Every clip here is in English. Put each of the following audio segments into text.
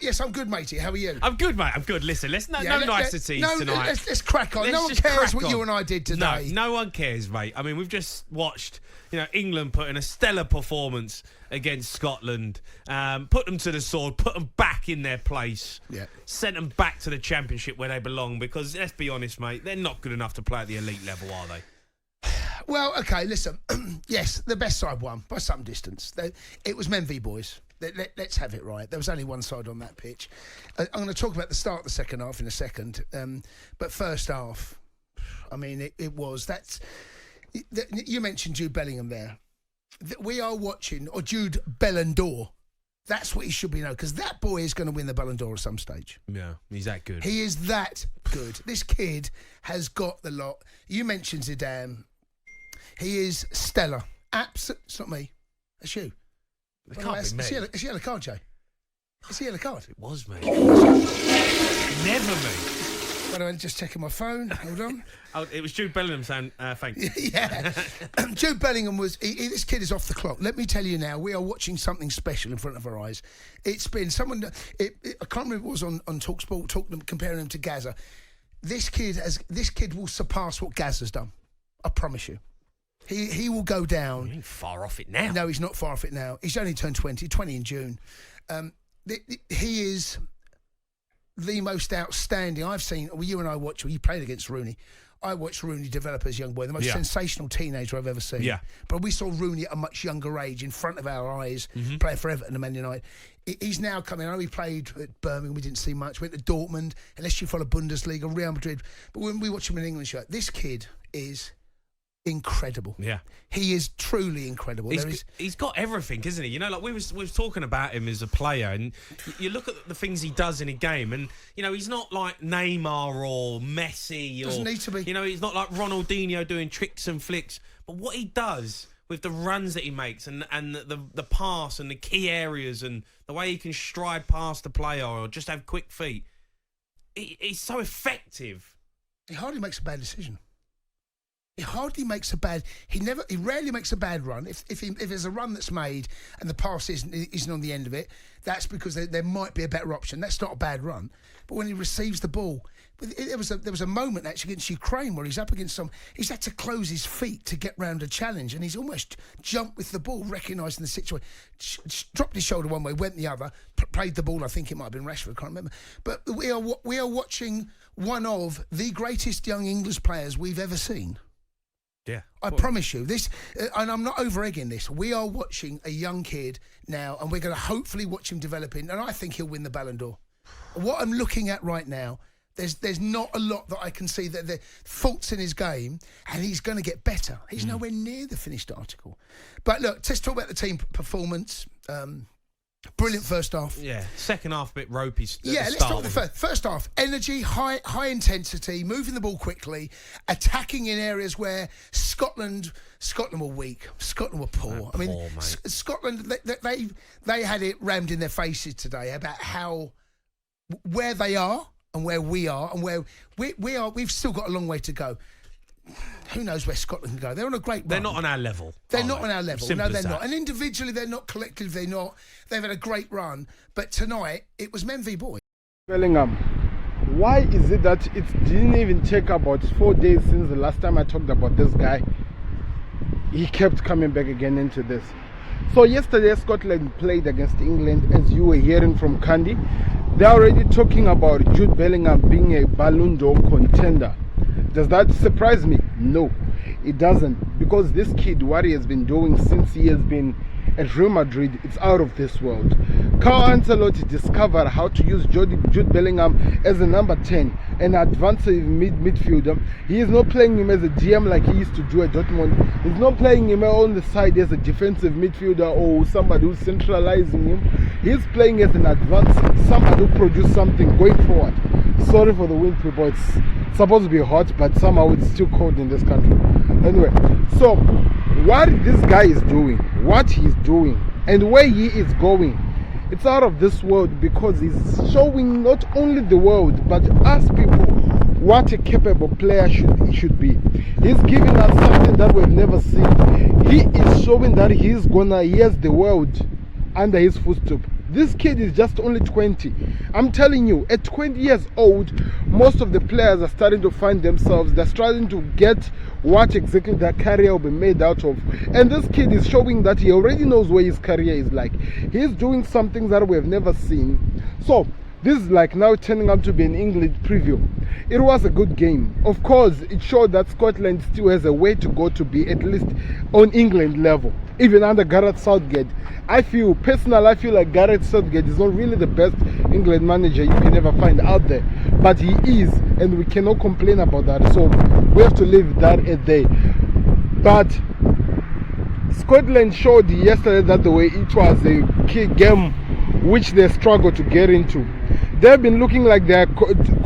Yes, I'm good, matey. How are you? I'm good, mate. I'm good. Listen, no niceties tonight. Let's crack on. No one cares what you and I did today. No one cares, mate. I mean, we've just watched, England put in a stellar performance against Scotland, put them to the sword, put them back in their place, sent them back to the Championship where they belong. Because let's be honest, mate, they're not good enough to play at the elite level, are they? Well, okay, listen. Yes, the best side won by some distance. It was men v boys. Let's have it right. There was only one side on that pitch. I'm going to talk about the start of the second half in a second. But first half, I mean, it was... You mentioned Jude Bellingham there. We are watching, or Jude Bellingham. That's what he should be known, because that boy is going to win the Ballon d'Or at some stage. Yeah, he's that good. He is that good. This kid has got the lot. You mentioned Zidane. He is stellar. It's not me. It's you. It can't be me. It's a yellow card, Jay. It's a yellow card. It was me. Never me. By the way, just checking my phone. Hold on. It was Jude Bellingham saying thank you. Yeah. Jude Bellingham was... this kid is off the clock. Let me tell you now, we are watching something special in front of our eyes. It's been someone... I can't remember if it was on TalkSport, comparing him to Gaza. This kid will surpass what Gaza's done. I promise you. He will go down. He ain't far off it now. No, he's not far off it now. He's only turned 20 in June. He is the most outstanding I've seen. Well, you and I watched, you played against Rooney. I watched Rooney develop as a young boy, the most sensational teenager I've ever seen. Yeah. But we saw Rooney at a much younger age in front of our eyes, playing for Everton and Man United. He's now coming. I know he played at Birmingham, we didn't see much. Went to Dortmund, unless you follow Bundesliga, Real Madrid. But when we watch him in English, this kid is... incredible. Yeah. He is truly incredible. He's got everything, isn't he? We was talking about him as a player, and you look at the things he does in a game, and he's not like Neymar or Messi. Doesn't need to be. He's not like Ronaldinho doing tricks and flicks. But what he does with the runs that he makes and the pass and the key areas and the way he can stride past the player or just have quick feet, he's so effective. He hardly makes a bad decision. He rarely makes a bad run. If there's a run that's made and the pass isn't on the end of it, that's because there might be a better option. That's not a bad run. But when he receives the ball, there was a moment actually against Ukraine where he's up against he's had to close his feet to get round a challenge, and he's almost jumped with the ball, recognising the situation, dropped his shoulder one way, went the other, played the ball. I think it might have been Rashford, I can't remember. But we are watching one of the greatest young English players we've ever seen. Yeah, I promise you this, and I'm not over-egging this. We are watching a young kid now, and we're going to hopefully watch him developing, and I think he'll win the Ballon d'Or. What I'm looking at right now, there's not a lot that I can see that the faults in his game, and he's going to get better. He's nowhere near the finished article. But look, let's talk about the team performance. Brilliant first half. Yeah, second half a bit ropey. Let's talk the first half. Energy, high intensity, moving the ball quickly, attacking in areas where Scotland were weak. Scotland were poor. Scotland, they had it rammed in their faces today about where they are and where we are and where we are. We've still got a long way to go. Who knows where Scotland can go? They're on a great run. They're not on our level. They're not on our level. No, they're not. And individually, they're not. Collectively, they're not. They've had a great run. But tonight, it was men v boys. Bellingham, why is it that it didn't even take about 4 days since the last time I talked about this guy? He kept coming back again into this. So yesterday, Scotland played against England, as you were hearing from Cundy. They're already talking about Jude Bellingham being a Ballon d'Or contender. Does that surprise me? No, it doesn't. Because this kid, what he has been doing since he has been at Real Madrid, it's out of this world. Carlo Ancelotti discovered how to use Jude Bellingham as a number 10, an advanced midfielder. He is not playing him as a GM like he used to do at Dortmund. He's not playing him on the side as a defensive midfielder or somebody who's centralizing him. He's playing as an advanced, somebody who produces something going forward. Sorry for the wind, people. It's supposed to be hot, but somehow it's still cold in this country. Anyway, so what this guy is doing, what he's doing, and where he is going, it's out of this world, because he's showing not only the world, but us people, what a capable player should be. He's giving us something that we've never seen. He is showing that he has the world under his footstep. This kid is just only 20. I'm telling you, at 20 years old, most of the players are starting to find themselves. They're starting to get what exactly their career will be made out of. And this kid is showing that he already knows where his career is like. He's doing some things that we have never seen. So this is like now turning out to be an England preview. It was a good game. Of course, it showed that Scotland still has a way to go to be at least on England level. Even under Gareth Southgate, I feel like Gareth Southgate is not really the best England manager you can ever find out there. But he is, and we cannot complain about that. So we have to leave that at there. But Scotland showed yesterday that the way it was a key game which they struggled to get into. They've been looking like they're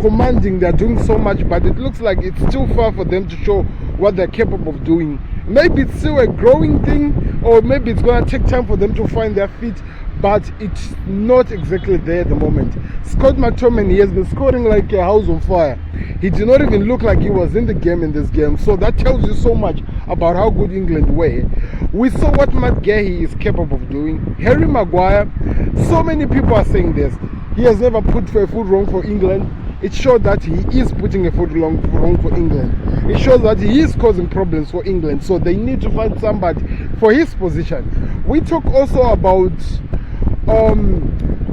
commanding, they're doing so much, but it looks like it's too far for them to show what they're capable of doing. Maybe it's still a growing thing, or maybe it's going to take time for them to find their feet, but it's not exactly there at the moment. Scott McTominay, he has been scoring like a house on fire. He did not even look like he was in the game in this game, so that tells you so much about how good England were. We saw what Matt Gahey is capable of doing. Harry Maguire, so many people are saying this. He has never put a foot wrong for England. It showed that he is putting a foot wrong for England. It shows that he is causing problems for England. So they need to find somebody for his position. We talk also about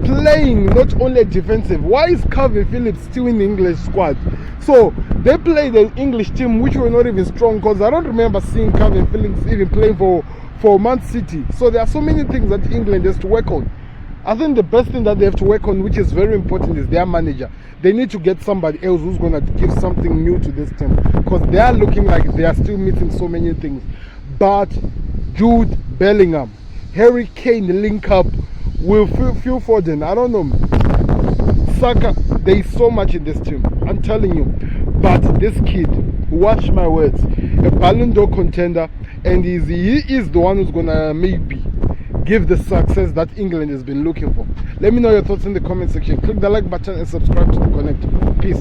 playing not only defensive. Why is Calvin Phillips still in the English squad? So they played the English team which were not even strong, because I don't remember seeing Calvin Phillips even playing for Man City. So there are so many things that England has to work on. I think the best thing that they have to work on, which is very important, is their manager. They need to get somebody else who's going to give something new to this team, because they are looking like they are still missing so many things. But Jude Bellingham, Harry Kane link up with Phil Foden, I don't know, Saka, there is so much in this team, I'm telling you. But this kid, watch my words, a Ballon d'Or contender, and he is the one who's going to maybe give the success that England has been looking for. Let me know your thoughts in the comment section. Click the like button and subscribe to the Connect. Peace.